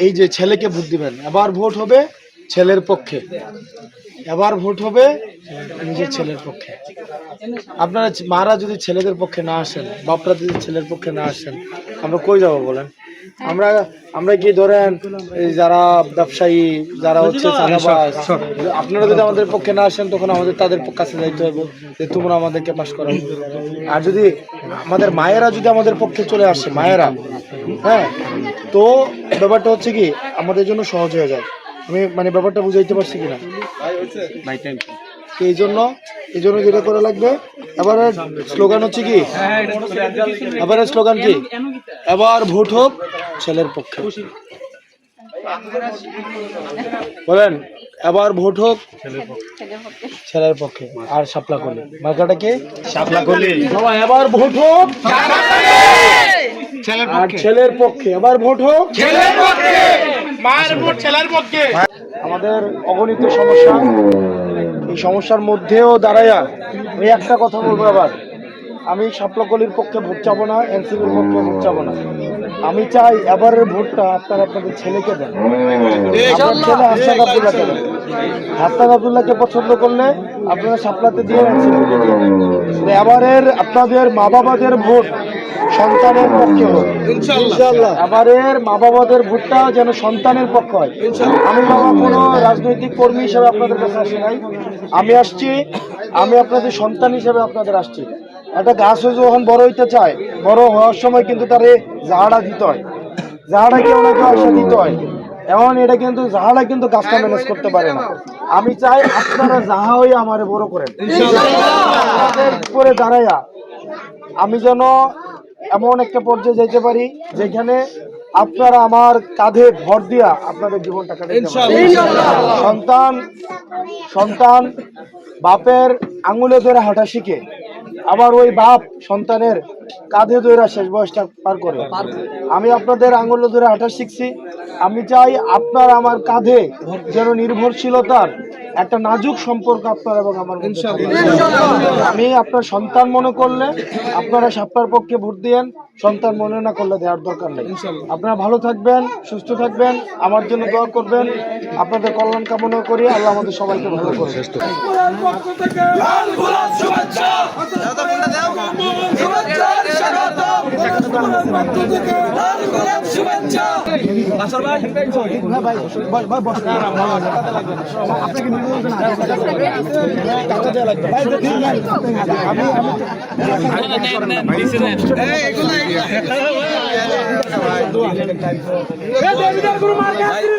এই যে ছেলেকে ভোট দিবেন, এবার ভোট হবে ছেলের পক্ষে, এবার ভোট হবে নিজের ছেলের পক্ষে। আপনারা মারা যদি ছেলেদের পক্ষে না আসেন, বাপরা যদি ছেলের পক্ষে না আসেন, আমরা কই যাবো বলেন? আমরা কি ধরেন যারা ব্যবসায়ী, যারা হচ্ছে চাঁদাবাজ, আপনারা যদি আমাদের পক্ষে না আসেন তখন আমাদের তাদের কাছে যাইতে হবে যে তোমরা আমাদেরকে পাশ করো। আর যদি আমাদের মায়েরা যদি আমাদের পক্ষে চলে আসে, মায়েরা, হ্যাঁ, তো ব্যাপারটা হচ্ছে কি আমাদের জন্য সহজ হয়ে যায়। আমি মানে ব্যাপারটা বুঝাইতে পারছি কিনা? এই জন্য যেটা করা লাগবে, এবার স্লোগান হচ্ছে কি, এবার স্লোগান কি, এবার ভোট হোক ছেলের পক্ষে। বলেন, এবার ভোট হোক ছেলের পক্ষে। আর শাপলা কলি মার্কাটা কি? শাপলা কলি। এবার ভোট হোক ছেলের পক্ষে, এবার ভোট হোক ছেলের পক্ষে, মায়ের ভোট ছেলের পক্ষে। আমাদের অগণিত সমস্যা, এই সমস্যার মধ্যেও দাঁড়াইয়া আমি একটা কথা বলবো, আবার আমি শাপলাকলির পক্ষে ভোট চাবো না, এনসিপির পক্ষে ভোট চাবো না। আমি চাই এবারের ভোটটা আপনারা আপনাদের ছেলেকে দেন। আপনার ছেলে হাসনাত আব্দুল্লাহকে দেন। হাসনাত আব্দুল্লাহকে পছন্দ করলে আপনারা শাপলাতে দিয়ে এনসিপিকে দিয়ে। এবারের আপনাদের মা বাবাদের ভোট সন্তানের পক্ষে হোক ইনশাআল্লাহ। এবারের মা বাবাদের ভোটটা যেন সন্তানের পক্ষ হয়। আমি বাবা কোনো রাজনৈতিক কর্মী হিসেবে আপনাদের কাছে আসি নাই, আমি আসছি, আমি আপনাদের সন্তান হিসেবে আপনাদের আসছি। একটা গাছ যখন বড় হইতে চায়, বড় হওয়ার সময় কিন্তু তারে জাহাড়া দিতে হয়, জাহাড়া কেউ না কেউ আসা দিতে হয়। এমন এটা কিন্তু জাহাড়া কিন্তু গাছটা ম্যানেজ করতে পারে না। আমি চাই আপনারা জাহা হয়ে আমারে বড় করেন, আপনাদের উপরে দাঁড়াইয়া আমি যেন এমন একটা পর্যায়ে যেতে পারি যেখানে আপনারা আমার কাঁধে ভর দিয়া আপনাদের জীবনটা কাটাতে পারেন। সন্তান বাপের আঙুলে ধরে হাঁটা শিখে, আবার ওই বাপ সন্তানের কাঁধে ধরে শেষ বয়সটা পার করে। আমি আপনাদের আঙুলে ধরে হাঁটা শিখছি, আমি চাই আপনার আমার কাঁধে যেন নির্ভরশীলতার একটা নাজুক সম্পর্ক আপনার এবং আমার মধ্যে থাকে। আমি আপনার সন্তান মনে করলে আপনারা শাপলার পক্ষে ভোট দিয়েন, সন্তান মনে না করলে দেওয়ার দরকার নেই। আপনারা ভালো থাকবেন, সুস্থ থাকবেন, আমার জন্য দোয়া করবেন, আপনাদের কল্যাণ কামনা করি। আল্লাহ আমাদের সবাইকে ভালো করে। আমি